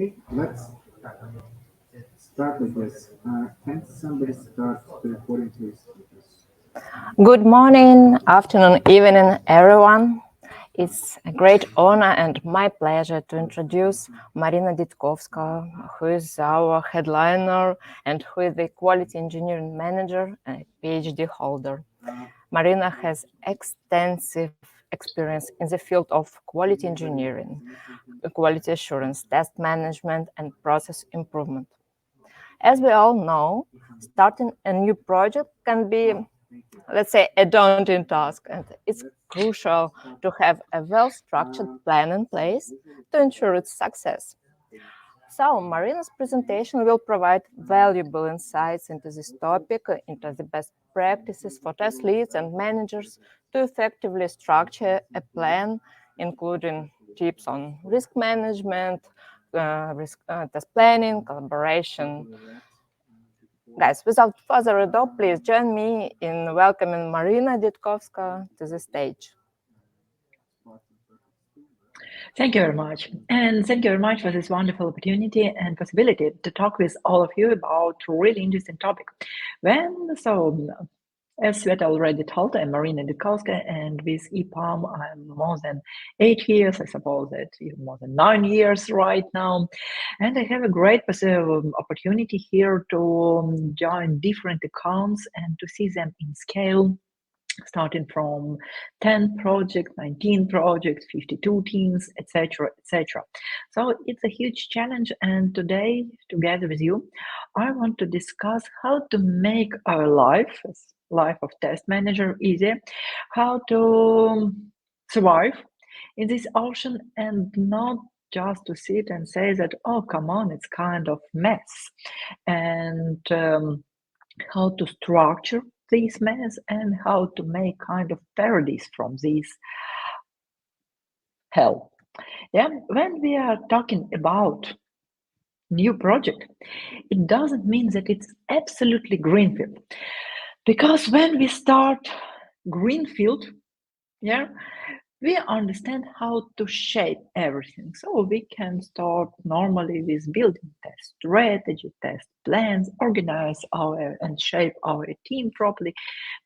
Okay, let's start with this. Can somebody start recording, please? Good morning, afternoon, evening, everyone. It's a great honor and my pleasure to introduce Maryna Didkovska, who is our headliner and who is the quality engineering manager and PhD holder. Maryna has extensive experience in the field of quality engineering, quality assurance, test management, and process improvement. As we all know, starting a new project can be, let's say, a daunting task, and it's crucial to have a well-structured plan in place to ensure its success. So Maryna's presentation will provide valuable insights into this topic, into the best practices for test leads and managers to effectively structure a plan, including tips on risk management, test planning, collaboration. Guys, without further ado, please join me in welcoming Maryna Didkovska to the stage. Thank you very much. And thank you very much for this wonderful opportunity and possibility to talk with all of you about a really interesting topic. As Sveta already told, I'm Maryna Didkovska, and with EPAM, I'm more than 8 years, I suppose that even more than 9 years right now. And I have a great opportunity here to join different accounts and to see them in scale, starting from 10 projects, 19 projects, 52 teams, etc., etc. So it's a huge challenge, and today, together with you, I want to discuss how to make our life of test manager easier, how to survive in this ocean and not just to sit and say that, oh, come on, it's kind of mess, and how to structure this mess and how to make kind of parodies from this hell. Yeah, when we are talking about new project, it doesn't mean that it's absolutely greenfield, because when we start greenfield, yeah, we understand how to shape everything. So we can start normally with building test strategy, test plans, organize and shape our team properly,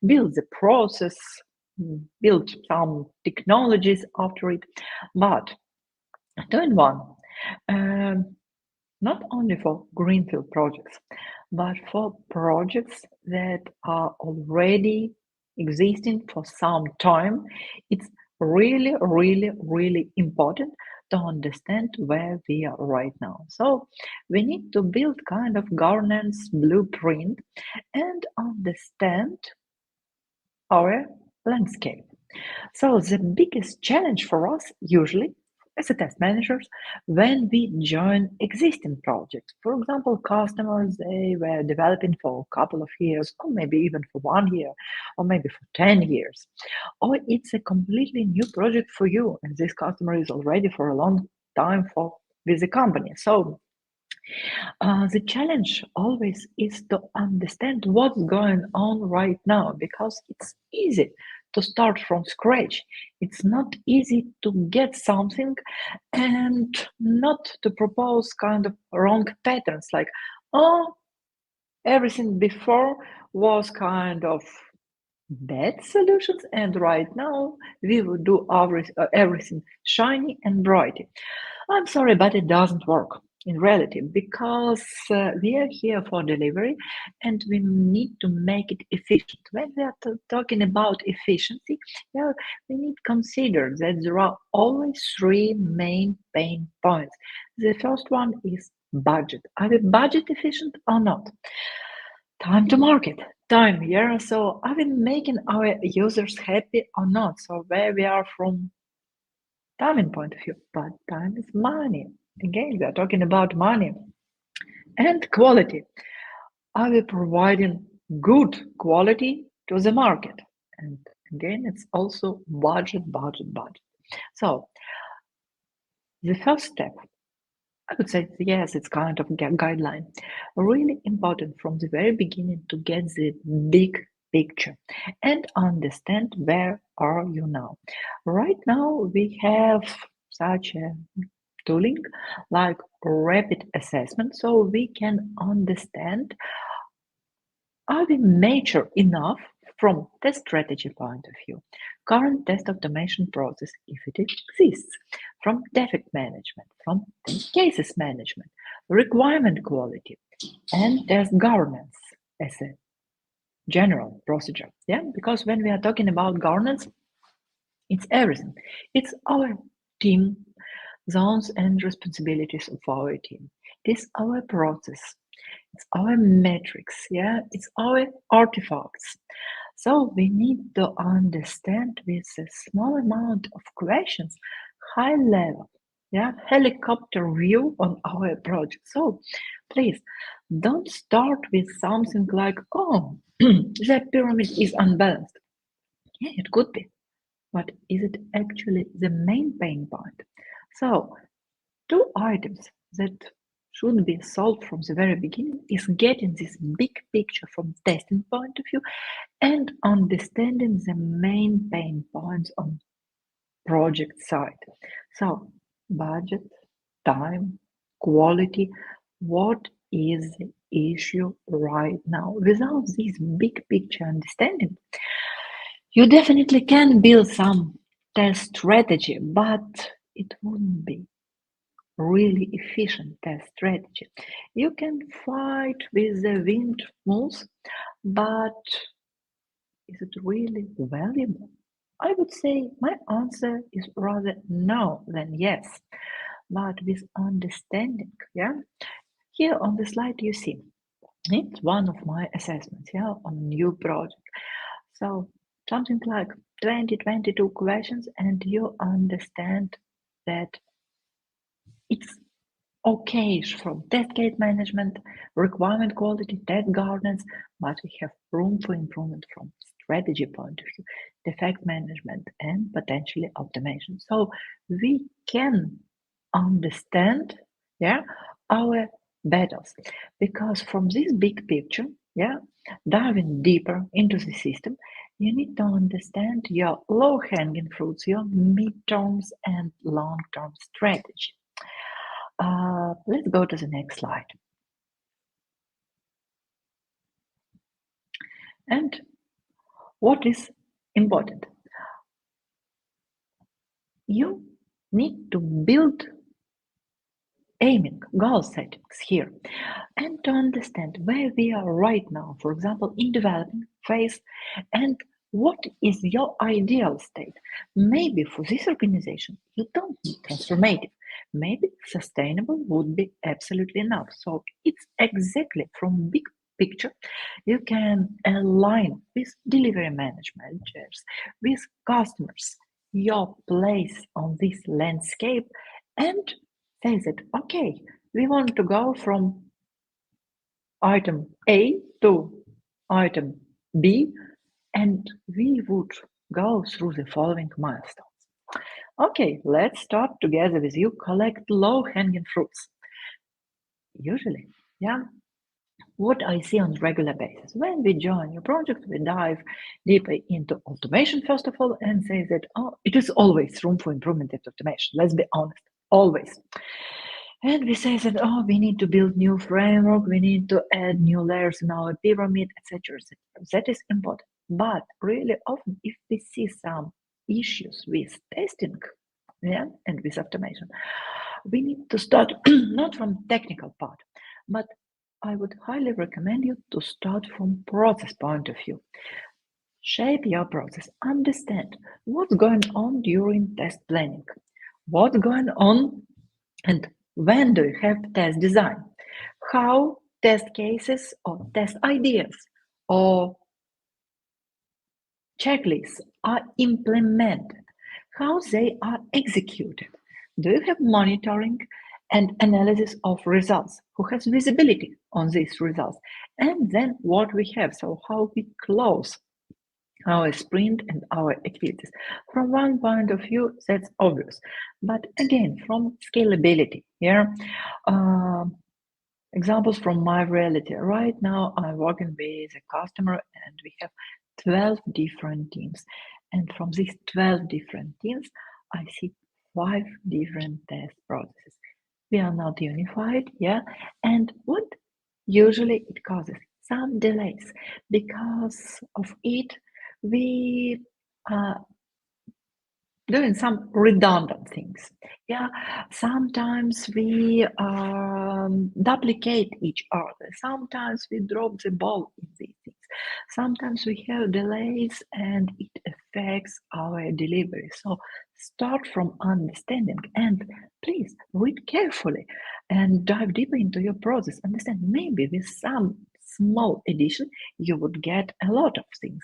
build the process, build some technologies after it. But doing one, not only for greenfield projects, but for projects that are already existing for some time, it's really, really, really important to understand where we are right now. So we need to build kind of governance blueprint and understand our landscape. So the biggest challenge for us usually as a test managers when we join existing projects. For example, customers, they were developing for a couple of years, or maybe even for 1 year, or maybe for 10 years. Or it's a completely new project for you, and this customer is already for a long time with the company. So The challenge always is to understand what's going on right now, because it's easy to start from scratch. It's not easy to get something and not to propose kind of wrong patterns like, oh, everything before was kind of bad solutions, and right now we will do everything shiny and bright. I'm sorry, but it doesn't work in reality, because we are here for delivery and we need to make it efficient. When we are talking about efficiency, yeah, we need to consider that there are always three main pain points. The first one is budget. Are we budget efficient or not? Time to market. Time, yeah. So are we making our users happy or not? So where we are from timing point of view, but time is money. Again, we are talking about money and quality. Are we providing good quality to the market? And again, it's also budget. So the first step, I would say, yes, it's kind of a guideline. Really important from the very beginning to get the big picture and understand where are you now. Right now, we have such a tooling like rapid assessment, so we can understand, are we mature enough from test strategy point of view, current test automation process, if it exists, from defect management, from test cases management, requirement quality, and test governance as a general procedure. Yeah, because when we are talking about governance, it's everything. It's our team zones and responsibilities of our team. It is our process. It's our metrics. Yeah, it's our artifacts. So we need to understand with a small amount of questions, high level, yeah, helicopter view on our project. So please don't start with something like, oh, the pyramid is unbalanced. Yeah, it could be, but is it actually the main pain point? So two items that should be solved from the very beginning is getting this big picture from testing point of view and understanding the main pain points on project side. So budget, time, quality, what is the issue right now? Without this big picture understanding, you definitely can build some test strategy, but it wouldn't be really efficient test strategy. You can fight with the windmills, but is it really valuable? I would say my answer is rather no than yes, but with understanding. Yeah, here on the slide you see it's one of my assessments. Yeah, on new project. So something like 20-22 questions, and you understand that it's okay from test case management, requirement quality, test governance, but we have room for improvement from strategy point of view, defect management, and potentially automation. So we can understand, yeah, our battles, because from this big picture, yeah, diving deeper into the system, you need to understand your low-hanging fruits, your mid-terms and long-term strategy. Let's go to the next slide. And what is important? You need to build aiming, goal settings here, and to understand where we are right now, for example, in developing phase, and what is your ideal state. Maybe for this organization, you don't need transformative. Maybe sustainable would be absolutely enough. So it's exactly from big picture you can align with delivery managers, with customers, your place on this landscape, and say that, okay, we want to go from item A to item B, and we would go through the following milestones. Okay, let's start together with you, collect low-hanging fruits. usually, yeah, what I see on a regular basis. When we join a project, we dive deeper into automation, first of all, and say that, oh, it is always room for improvement in automation. Let's be honest, always. And we say that, oh, we need to build new framework, we need to add new layers in our pyramid, etc., etc. That is important. But really often, if we see some issues with testing, yeah, and with automation, we need to start not from technical part, but I would highly recommend you to start from process point of view. Shape your process. Understand what's going on during test planning, what's going on, and when do you have test design, how test cases or test ideas or checklists are implemented, how they are executed. Do you have monitoring and analysis of results? Who has visibility on these results? And then what we have, so how we close our sprint and our activities. From one point of view, that's obvious. But again, from scalability, examples from my reality. Right now, I'm working with a customer and we have 12 different teams. And from these 12 different teams, I see 5 different test processes. We are not unified, and what usually it causes some delays. Because of it, we are doing some redundant things. Sometimes we duplicate each other. Sometimes we drop the ball in these things. Sometimes we have delays and it affects our delivery. So start from understanding and please read carefully and dive deeper into your process. Understand maybe with some small addition, you would get a lot of things.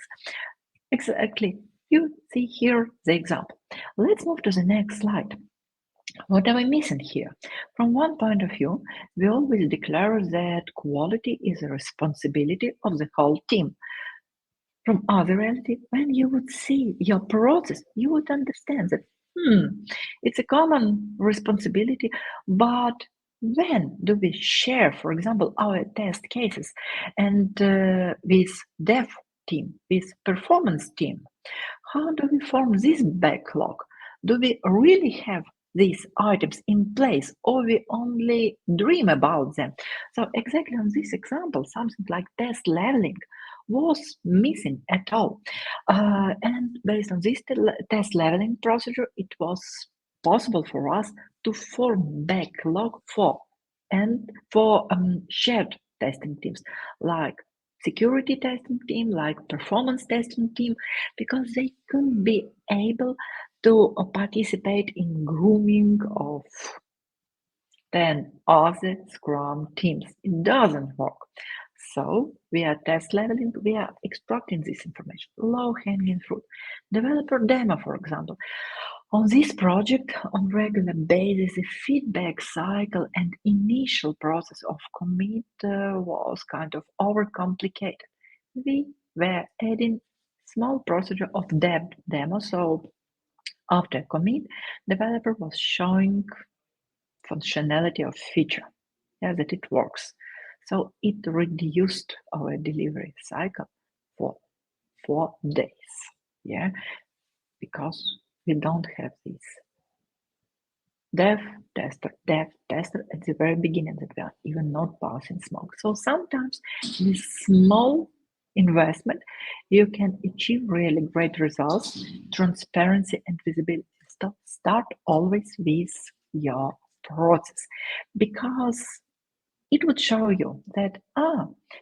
Exactly. You see here the example. Let's move to the next slide. What am I missing here? From one point of view, we always declare that quality is a responsibility of the whole team. From other reality, when you would see your process, you would understand that, it's a common responsibility, but when do we share, for example, our test cases and with dev team, with performance team? How do we form this backlog? Do we really have these items in place or we only dream about them? So exactly on this example, something like test leveling was missing at all. And based on this test leveling procedure, it was possible for us to form backlog for shared testing teams like security testing team, like performance testing team, because they couldn't be able to participate in grooming of 10 other Scrum teams. It doesn't work. So we are test leveling, we are extracting this information, low-hanging fruit. Developer demo, for example. On this project, on regular basis, the feedback cycle and initial process of commit was kind of overcomplicated. We were adding small procedure of demo. So after commit, developer was showing functionality of feature, that it works. So it reduced our delivery cycle for 4 days, because we don't have this dev tester at the very beginning that we are even not passing smoke. So sometimes with small investment, you can achieve really great results, transparency and visibility. Start always with your process, because it would show you that,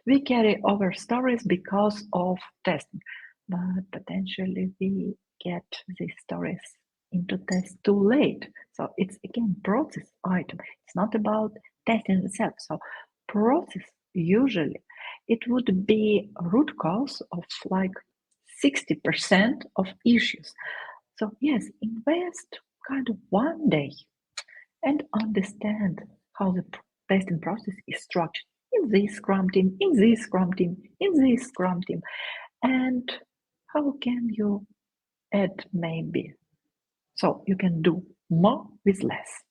we carry over stories because of testing, but potentially we get these stories into test too late. So it's again process item. It's not about testing itself. So process usually it would be root cause of like 60% of issues. So yes, invest kind of 1 day and understand how the testing process is structured in this Scrum team, in this Scrum team, in this Scrum team, and how can you add maybe so you can do more with less.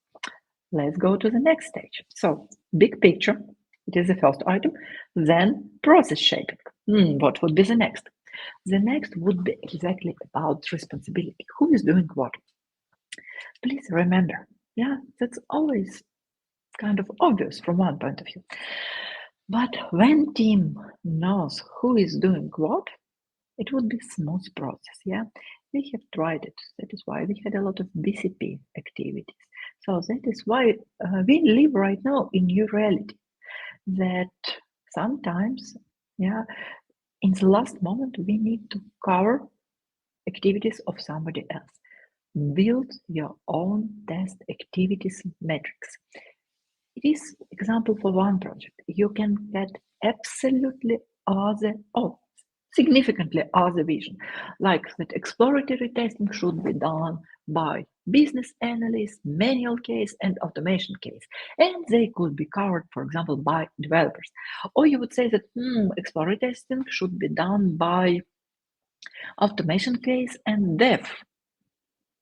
Let's go to the next stage. So, big picture, it is the first item, then process shaping. What would be the next? The next would be exactly about responsibility. Who is doing what? Please remember, that's always kind of obvious from one point of view. But when team knows who is doing what, it would be a smooth process. We have tried it. That is why we had a lot of BCP activities. So that is why we live right now in new reality. That sometimes, in the last moment, we need to cover activities of somebody else. Build your own test activities metrics. It is example for one project. You can get absolutely significantly other vision, like that exploratory testing should be done by business analysts, manual case, and automation case. And they could be covered, for example, by developers. Or you would say that exploratory testing should be done by automation case and dev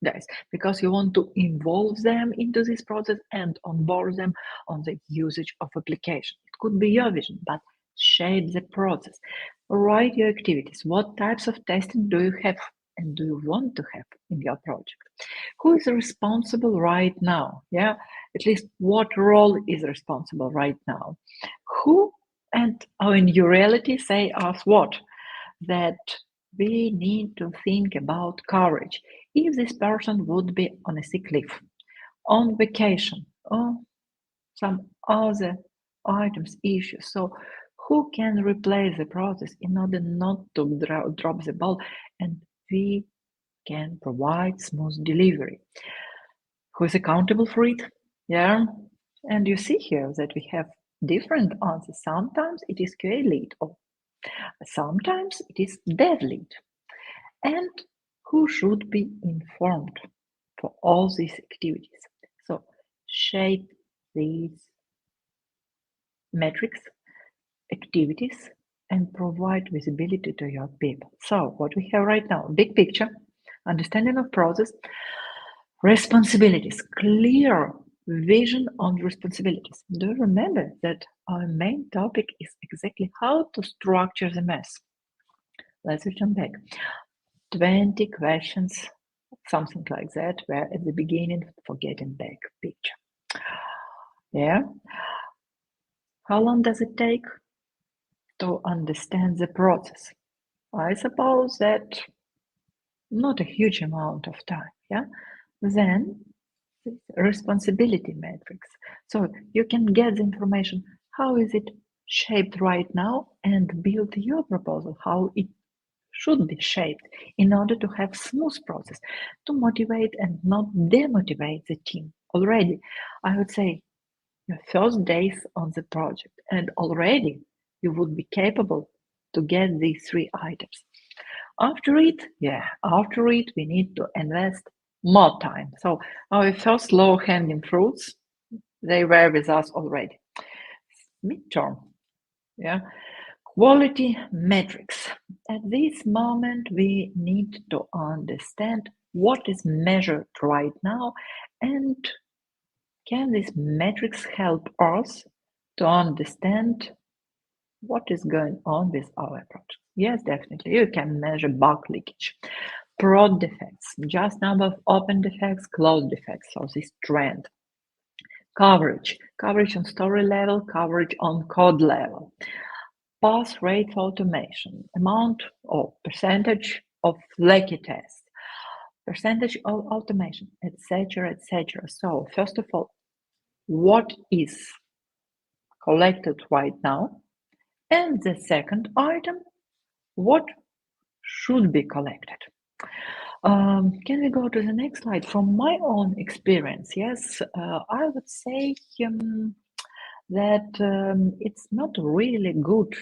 guys, because you want to involve them into this process and onboard them on the usage of application. It could be your vision, but shape the process. Write your activities. What types of testing do you have and do you want to have in your project? Who is responsible right now? At least what role is responsible right now? Who and in your reality say us what? That we need to think about coverage. If this person would be on a sick leave, on vacation, or some other items, issues. So who can replace the process in order not to drop the ball and we can provide smooth delivery? Who is accountable for it? And you see here that we have different answers. Sometimes it is QA lead, or sometimes it is dev lead. And who should be informed for all these activities? So shape these metrics, activities, and provide visibility to your people. So what we have right now, big picture, understanding of process, responsibilities, clear vision on responsibilities. Do you remember that our main topic is exactly how to structure the mess? Let's return back. 20 questions, something like that, were at the beginning for getting back picture. How long does it take to understand the process? I suppose that not a huge amount of time. Then responsibility matrix. So you can get the information, how is it shaped right now, and build your proposal, how it should be shaped in order to have smooth process, to motivate and not demotivate the team. Already, I would say, your first days on the project, and already you would be capable to get these 3 items. After it, we need to invest more time. So our first low-hanging fruits, they were with us already. Midterm, quality metrics. At this moment, we need to understand what is measured right now, and can these metrics help us to understand what is going on with our project? Yes, definitely. You can measure bug leakage, prod defects, just number of open defects, closed defects, so this trend. Coverage on story level, coverage on code level. Pass rate for automation, amount or percentage of leaky tests, percentage of automation, etc., etc. So first of all, what is collected right now? And the second item, what should be collected? Can we go to the next slide? From my own experience, yes, I would say that it's not really good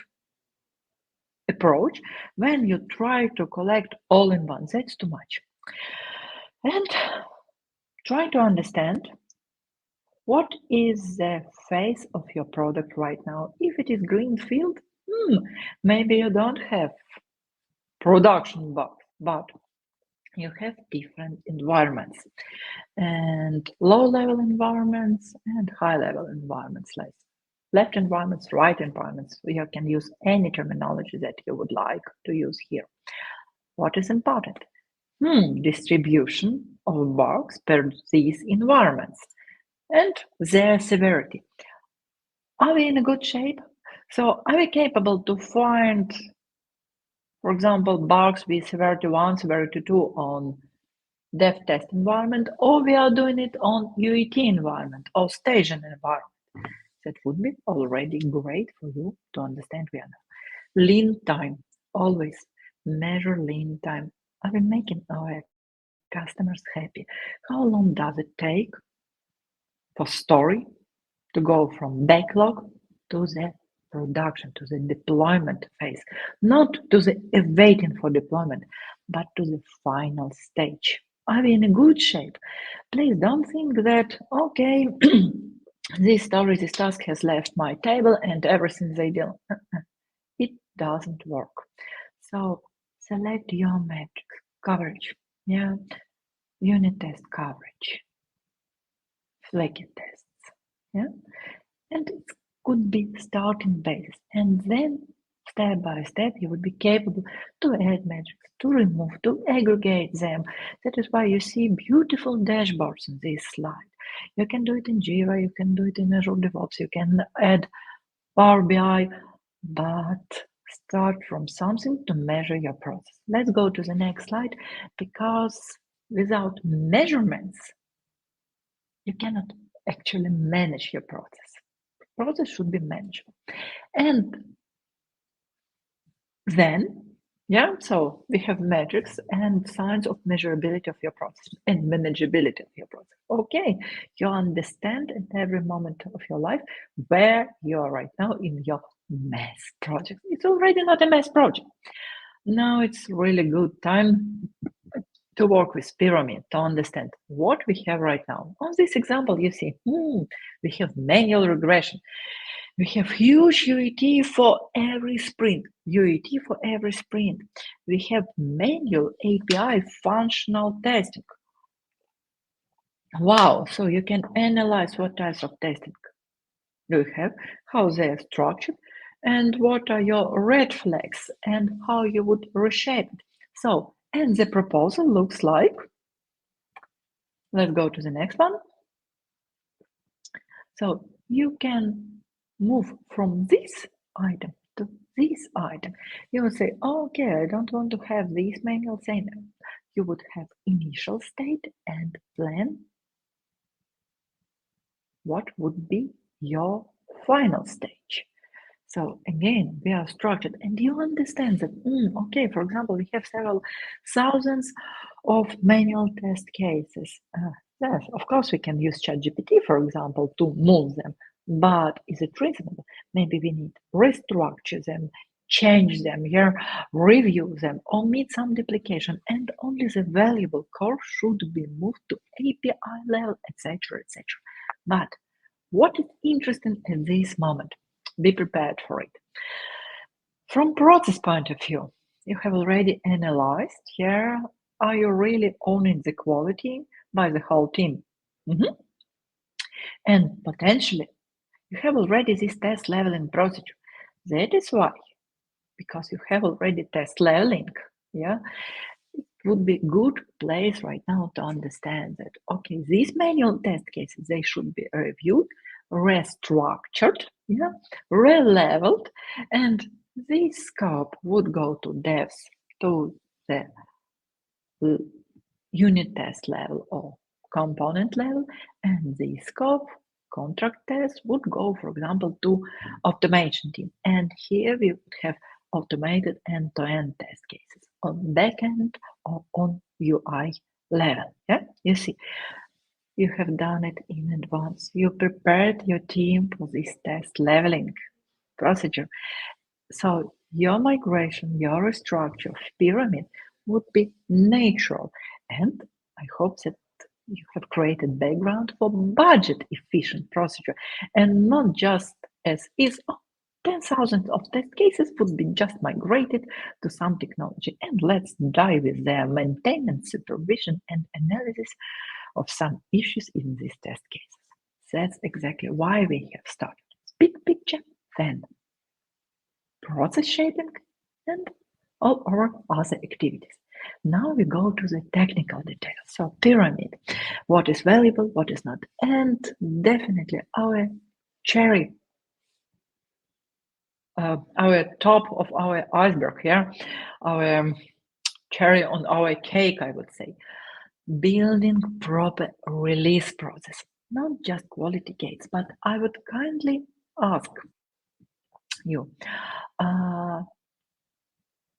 approach when you try to collect all in one. That's too much. And try to understand what is the phase of your product right now. If it is greenfield, maybe you don't have production bugs, but you have different environments, and low-level environments and high-level environments, like left environments, right environments. You can use any terminology that you would like to use here. What is important? Distribution of bugs per these environments and their severity. Are we in a good shape? So are we capable to find, for example, bugs with severity 1, severity 2 on dev test environment, or we are doing it on UAT environment or staging environment? That would be already great for you to understand we are now. Lean time. Always measure lean time. Are we making our customers happy? How long does it take for story to go from backlog to the production, to the deployment phase? Not to the waiting for deployment, but to the final stage. Are we in a good shape? Please don't think that, okay, this story, this task has left my table and everything they do. It doesn't work. So select your metric coverage. Yeah, unit test coverage, flaky tests. Yeah, and it could be starting basis, and then step by step you would be capable to add metrics, to remove, to aggregate them. That is why you see beautiful dashboards in this slide. You can do it in Jira, you can do it in Azure DevOps, you can add Power BI, but start from something to measure your process. Let's go to the next slide, because without measurements, you cannot actually manage your process. Process should be manageable. And then, so we have metrics and signs of measurability of your process and manageability of your process. Okay, you understand in every moment of your life where you are right now in your mess project. It's already not a mess project. Now it's really good time to work with pyramid, to understand what we have right now. On this example, you see, we have manual regression. We have huge UAT for every sprint. UAT for every sprint. We have manual API functional testing. Wow, so you can analyze what types of testing do you have, how they are structured, and what are your red flags, and how you would reshape it. So, and the proposal looks like, let's go to the next one. So you can move from this item to this item. You will say, okay, I don't want to have these manual thing. You would have initial state and plan what would be your final stage. So again, we are structured, and you understand that, okay, for example, we have several thousands of manual test cases. Yes, of course, we can use ChatGPT, for example, to move them, but is it reasonable? Maybe we need restructure them, change them, review them, omit some duplication, and only the valuable core should be moved to API level, etc., etc. But what is interesting at this moment? Be prepared for it. From process point of view, you have already analyzed here, are you really owning the quality by the whole team? And potentially, you have already this test leveling procedure. That is why, because you have already test leveling, it would be good place right now to understand that, okay, these manual test cases, they should be reviewed, restructured, re-leveled, and this scope would go to devs, to the unit test level or component level, and the scope contract test would go, for example, to automation team. And here we would have automated end-to-end test cases on backend or on UI level. You see, you have done it in advance. You prepared your team for this test leveling procedure. So your migration, your restructure of pyramid would be natural. And I hope that you have created background for budget efficient procedure, and not just as is, 10,000 of test cases would be just migrated to some technology. And let's dive with their maintenance, supervision, and analysis of some issues in these test cases. That's exactly why we have started. Big picture, then process shaping, and all our other activities. Now we go to the technical details. So pyramid, what is valuable, what is not, and definitely our cherry, our top of our iceberg here, our cherry on our cake, I would say, building proper release process, not just quality gates, but I would kindly ask you,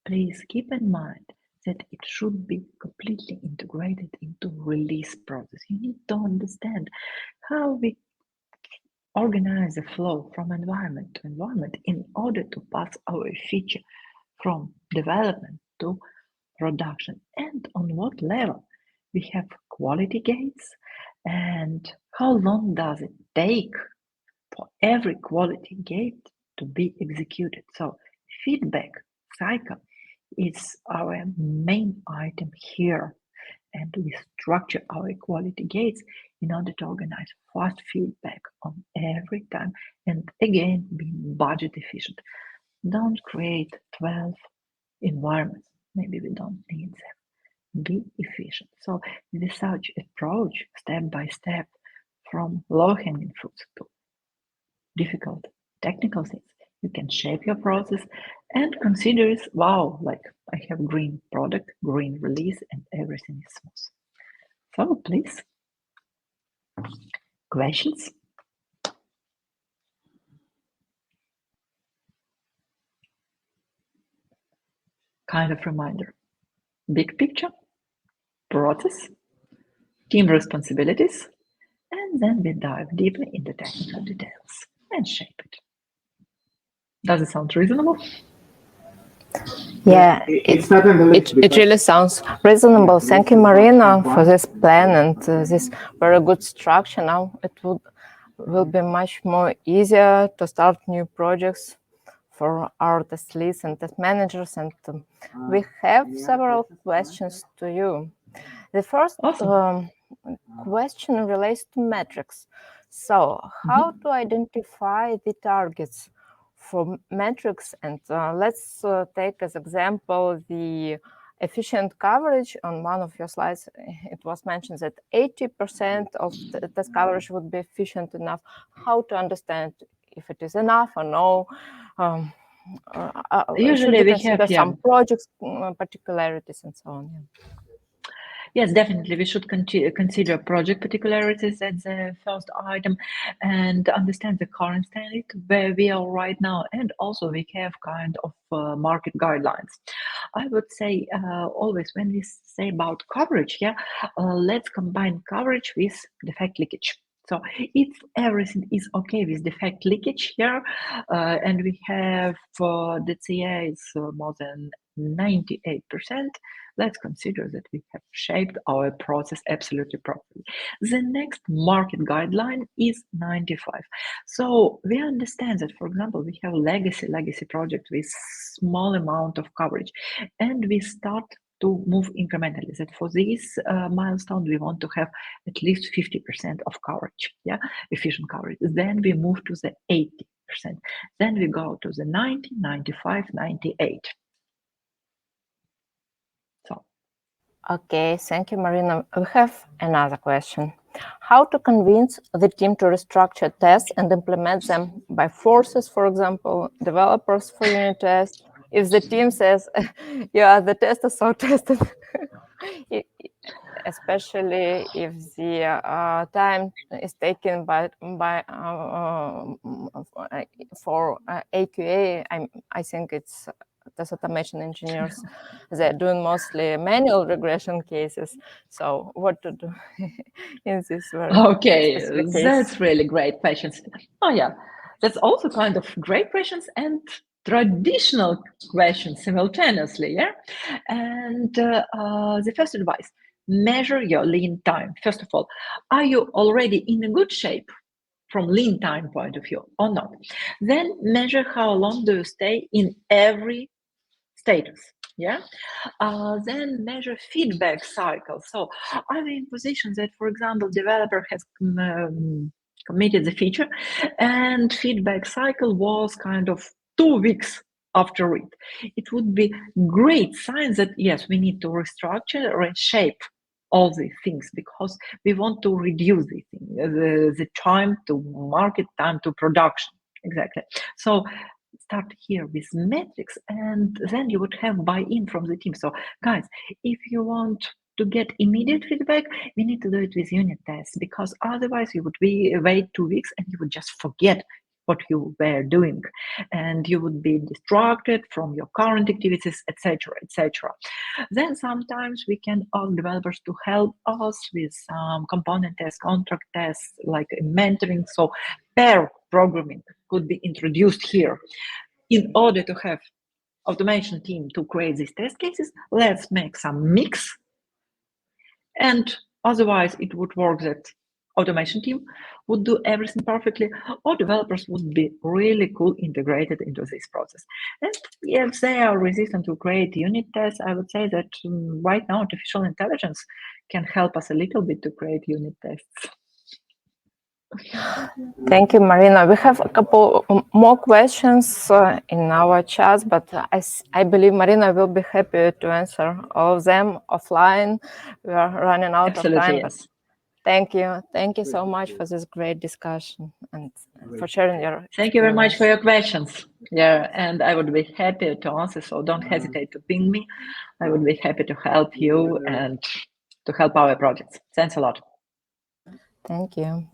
please keep in mind that it should be completely integrated into release process. You need to understand how we organize the flow from environment to environment in order to pass our feature from development to production, and on what level we have quality gates, and how long does it take for every quality gate to be executed. So feedback cycle is our main item here, and we structure our quality gates in order to organize fast feedback on every time, and again being budget efficient. Don't create 12 environments, maybe we don't need them. Be efficient. So with such approach, step by step, from low-hanging fruits to difficult technical things, you can shape your process and consider it, wow, like I have green product, green release, and everything is smooth. So please, questions? Kind of reminder, big picture, process, team responsibilities, and then we dive deeply into technical details and shape it. Does it sound reasonable? Yeah, It's not in the list it really sounds reasonable. Thank you, Maryna, for this plan and this very good structure. Now it will be much more easier to start new projects for our test leads and test managers. And we have several questions to you. The first Awesome. question relates to metrics. So how to identify the targets for metrics? And let's take as example the efficient coverage. On one of your slides, it was mentioned that 80% of the test coverage would be efficient enough. How to understand if it is enough or no? Usually we have some projects particularities and so on. Yeah. Yes, definitely. We should consider project particularities as the first item and understand the current state where we are right now. And also we have kind of market guidelines. I would say always when we say about coverage, let's combine coverage with defect leakage. So if everything is okay with defect leakage here, and we have the CA is more than 98%, let's consider that we have shaped our process absolutely properly. The next market guideline is 95. So we understand that, for example, we have legacy project with small amount of coverage, and we start to move incrementally, that for this milestone, we want to have at least 50% of coverage, efficient coverage. Then we move to the 80%. Then we go to the 90, 95, 98. So. Okay, thank you, Maryna. We have another question. How to convince the team to restructure tests and implement them by forces, for example, developers for unit tests? If the team says, yeah, the test is so tested, especially if the time is taken for AQA, I think it's test automation engineers. They're doing mostly manual regression cases. So what to do in this very specific case? That's really great questions. Oh yeah, that's also kind of great questions and traditional questions simultaneously, And the first advice, measure your lean time. First of all, are you already in a good shape? from lean time point of view or not. Then measure how long do you stay in every status. Yeah. Then measure feedback cycle. So are we in position that, for example, developer has committed the feature and feedback cycle was kind of 2 weeks after it? It would be great signs that yes, we need to restructure, reshape all these things because we want to reduce the time to market, time to production. Exactly. So start here with metrics, and then you would have buy-in from the team. So guys, if you want to get immediate feedback, we need to do it with unit tests, because otherwise you would wait 2 weeks and you would just forget what you were doing, and you would be distracted from your current activities, etc., etc. Then sometimes we can ask developers to help us with component tests, contract tests, like mentoring. So pair programming could be introduced here. In order to have automation team to create these test cases, let's make some mix. And otherwise it would work that automation team would do everything perfectly, or developers would be really cool integrated into this process. And if they are resistant to create unit tests, I would say that right now artificial intelligence can help us a little bit to create unit tests. Thank you, Maryna. We have a couple more questions in our chat, but I believe Maryna will be happy to answer all of them offline. We are running out of time. Yes. Thank you. Thank you so much for this great discussion and for sharing your experience. Thank you very much for your questions. Yeah, and I would be happy to answer, so don't hesitate to ping me. I would be happy to help you and to help our projects. Thanks a lot. Thank you.